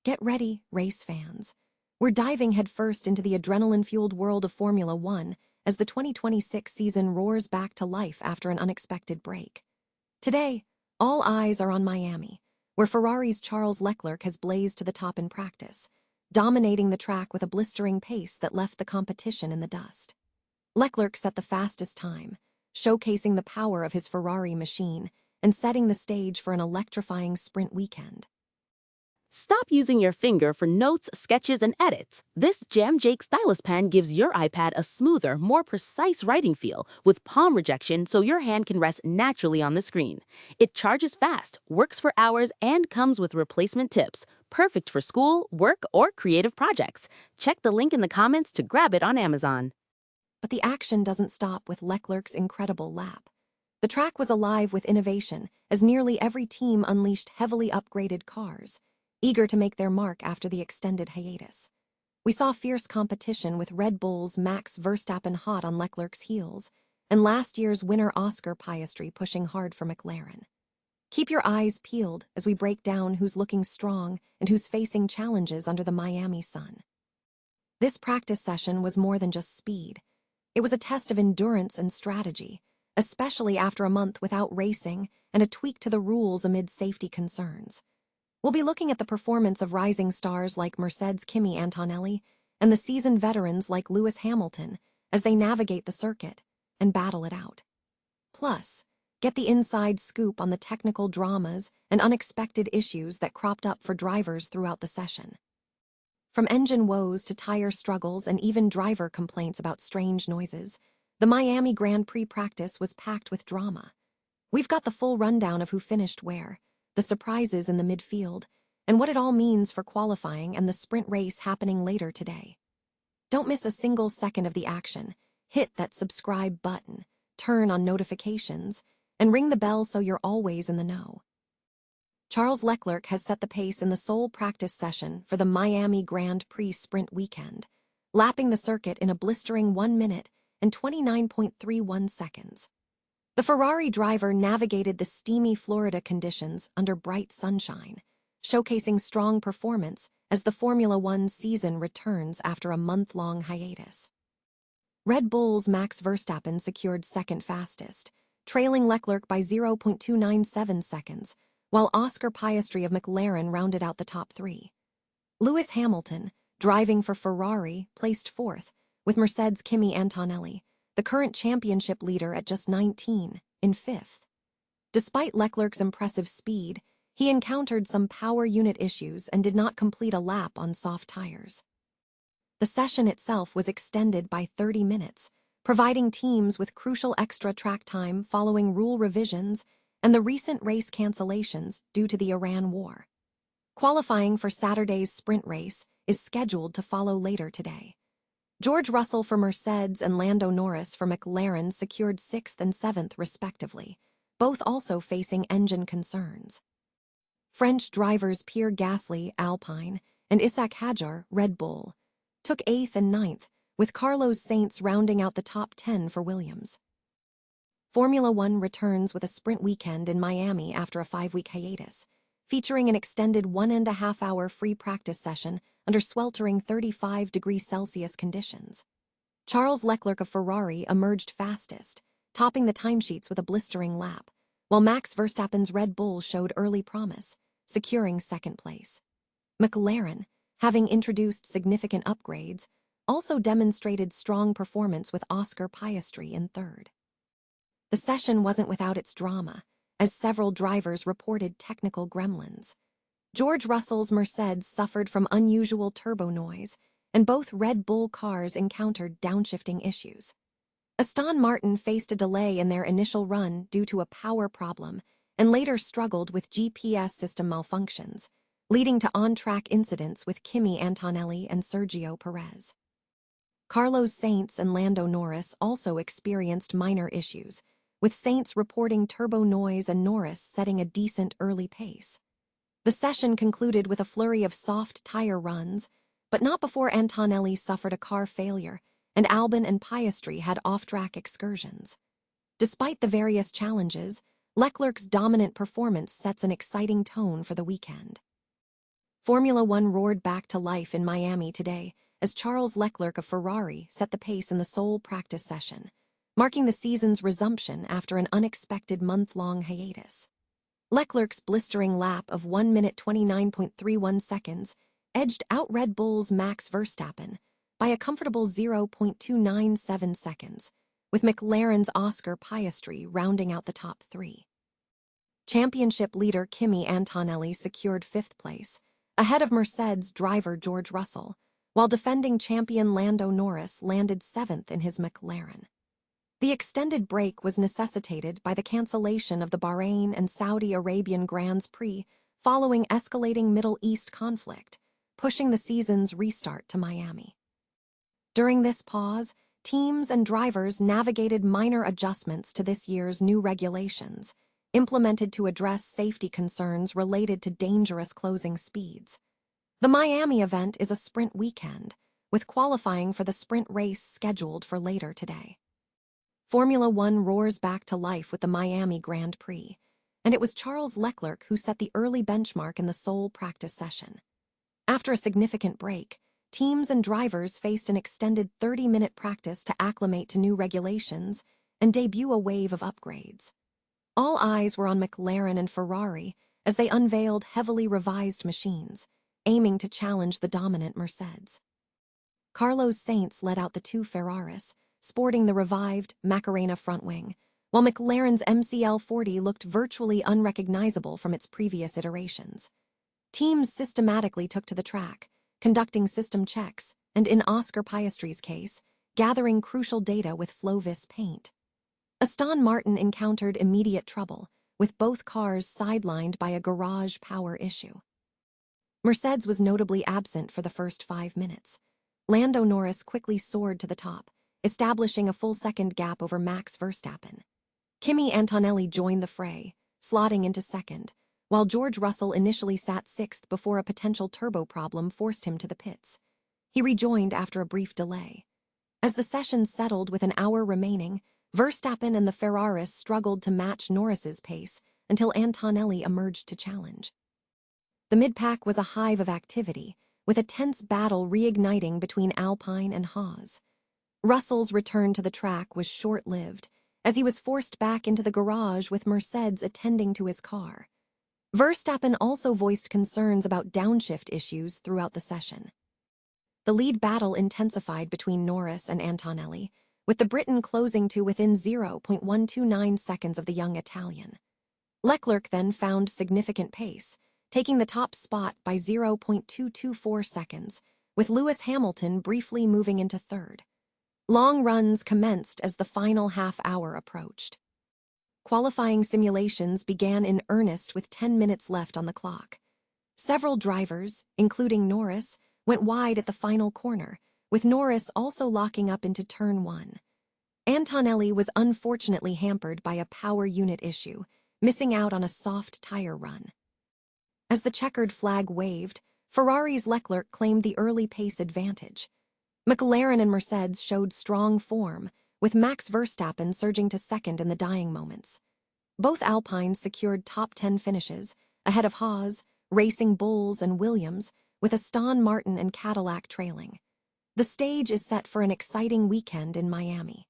Get ready, race fans. We're diving headfirst into the adrenaline-fueled world of Formula One as the 2026 season roars back to life after an unexpected break. Today, all eyes are on Miami, where Ferrari's Charles Leclerc has blazed to the top in practice, dominating the track with a blistering pace that left the competition in the dust. Leclerc set the fastest time, showcasing the power of his Ferrari machine and setting the stage for an electrifying sprint weekend. Stop using your finger for notes, sketches, and edits. This Jam Jake stylus pen gives your iPad a smoother, more precise writing feel with palm rejection so your hand can rest naturally on the screen. It charges fast, works for hours, and comes with replacement tips. Perfect for school, work, or creative projects. Check the link in the comments to grab it on Amazon. But the action doesn't stop with Leclerc's incredible lap. The track was alive with innovation as nearly every team unleashed heavily upgraded cars, eager to make their mark after the extended hiatus. We saw fierce competition with Red Bull's Max Verstappen hot on Leclerc's heels, and last year's winner Oscar Piastri pushing hard for McLaren. Keep your eyes peeled as we break down who's looking strong and who's facing challenges under the Miami sun. This practice session was more than just speed. It was a test of endurance and strategy, especially after a month without racing and a tweak to the rules amid safety concerns. We'll be looking at the performance of rising stars like Mercedes' Kimi Antonelli and the seasoned veterans like Lewis Hamilton as they navigate the circuit and battle it out. Plus, get the inside scoop on the technical dramas and unexpected issues that cropped up for drivers throughout the session. From engine woes to tire struggles and even driver complaints about strange noises, the Miami Grand Prix practice was packed with drama. We've got the full rundown of who finished where, the surprises in the midfield, and what it all means for qualifying and the sprint race happening later today. Don't miss a single second of the action. Hit that subscribe button, turn on notifications, and ring the bell so you're always in the know. Charles Leclerc has set the pace in the sole practice session for the Miami Grand Prix sprint weekend, lapping the circuit in a blistering 1 minute and 29.31 seconds. The Ferrari driver navigated the steamy Florida conditions under bright sunshine, showcasing strong performance as the Formula One season returns after a month-long hiatus. Red Bull's Max Verstappen secured second fastest, trailing Leclerc by 0.297 seconds, while Oscar Piastri of McLaren rounded out the top three. Lewis Hamilton, driving for Ferrari, placed fourth, with Mercedes' Kimi Antonelli, the current championship leader at just 19, in fifth. Despite Leclerc's impressive speed, he encountered some power unit issues and did not complete a lap on soft tires. The session itself was extended by 30 minutes, providing teams with crucial extra track time following rule revisions and the recent race cancellations due to the Iran war. Qualifying for Saturday's sprint race is scheduled to follow later today. George Russell for Mercedes and Lando Norris for McLaren secured 6th and 7th respectively, both also facing engine concerns. French drivers Pierre Gasly, Alpine, and Isaac Hadjar, Red Bull, took 8th and 9th, with Carlos Sainz rounding out the top 10 for Williams. Formula One returns with a sprint weekend in Miami after a 5-week hiatus, featuring an extended 1.5-hour free practice session under sweltering 35°C conditions. Charles Leclerc of Ferrari emerged fastest, topping the timesheets with a blistering lap, while Max Verstappen's Red Bull showed early promise, securing second place. McLaren, having introduced significant upgrades, also demonstrated strong performance with Oscar Piastri in third. The session wasn't without its drama, as several drivers reported technical gremlins. George Russell's Mercedes suffered from unusual turbo noise, and both Red Bull cars encountered downshifting issues. Aston Martin faced a delay in their initial run due to a power problem and later struggled with GPS system malfunctions, leading to on-track incidents with Kimi Antonelli and Sergio Perez. Carlos Sainz and Lando Norris also experienced minor issues, with Sainz reporting turbo noise and Norris setting a decent early pace. The session concluded with a flurry of soft tire runs, but not before Antonelli suffered a car failure and Albon and Piastri had off-track excursions. Despite the various challenges, Leclerc's dominant performance sets an exciting tone for the weekend. Formula One roared back to life in Miami today as Charles Leclerc of Ferrari set the pace in the sole practice session, marking the season's resumption after an unexpected month-long hiatus. Leclerc's blistering lap of 1 minute 29.31 seconds edged out Red Bull's Max Verstappen by a comfortable 0.297 seconds, with McLaren's Oscar Piastri rounding out the top three. Championship leader Kimi Antonelli secured fifth place, ahead of Mercedes driver George Russell, while defending champion Lando Norris landed seventh in his McLaren. The extended break was necessitated by the cancellation of the Bahrain and Saudi Arabian Grand Prix following escalating Middle East conflict, pushing the season's restart to Miami. During this pause, teams and drivers navigated minor adjustments to this year's new regulations, implemented to address safety concerns related to dangerous closing speeds. The Miami event is a sprint weekend, with qualifying for the sprint race scheduled for later today. Formula One roars back to life with the Miami Grand Prix, and it was Charles Leclerc who set the early benchmark in the sole practice session. After a significant break, teams and drivers faced an extended 30-minute practice to acclimate to new regulations and debut a wave of upgrades. All eyes were on McLaren and Ferrari as they unveiled heavily revised machines, aiming to challenge the dominant Mercedes. Carlos Sainz led out the two Ferraris, sporting the revived Macarena front wing, while McLaren's MCL40 looked virtually unrecognizable from its previous iterations. Teams systematically took to the track, conducting system checks, and in Oscar Piastri's case, gathering crucial data with Flovis paint. Aston Martin encountered immediate trouble, with both cars sidelined by a garage power issue. Mercedes was notably absent for the first 5 minutes. Lando Norris quickly soared to the top, establishing a full second gap over Max Verstappen. Kimi Antonelli joined the fray, slotting into second, while George Russell initially sat sixth before a potential turbo problem forced him to the pits. He rejoined after a brief delay. As the session settled with an hour remaining, Verstappen and the Ferraris struggled to match Norris's pace until Antonelli emerged to challenge. The mid-pack was a hive of activity, with a tense battle reigniting between Alpine and Haas. Russell's return to the track was short-lived, as he was forced back into the garage with Mercedes attending to his car. Verstappen also voiced concerns about downshift issues throughout the session. The lead battle intensified between Norris and Antonelli, with the Briton closing to within 0.129 seconds of the young Italian. Leclerc then found significant pace, taking the top spot by 0.224 seconds, with Lewis Hamilton briefly moving into third. Long runs commenced as the final half-hour approached. Qualifying simulations began in earnest with 10 minutes left on the clock. Several drivers, including Norris, went wide at the final corner, with Norris also locking up into turn one. Antonelli was unfortunately hampered by a power unit issue, missing out on a soft tire run. As the checkered flag waved, Ferrari's Leclerc claimed the early pace advantage. McLaren and Mercedes showed strong form, with Max Verstappen surging to second in the dying moments. Both Alpines secured top 10 finishes, ahead of Haas, Racing Bulls, and Williams, with Aston Martin and Cadillac trailing. The stage is set for an exciting weekend in Miami.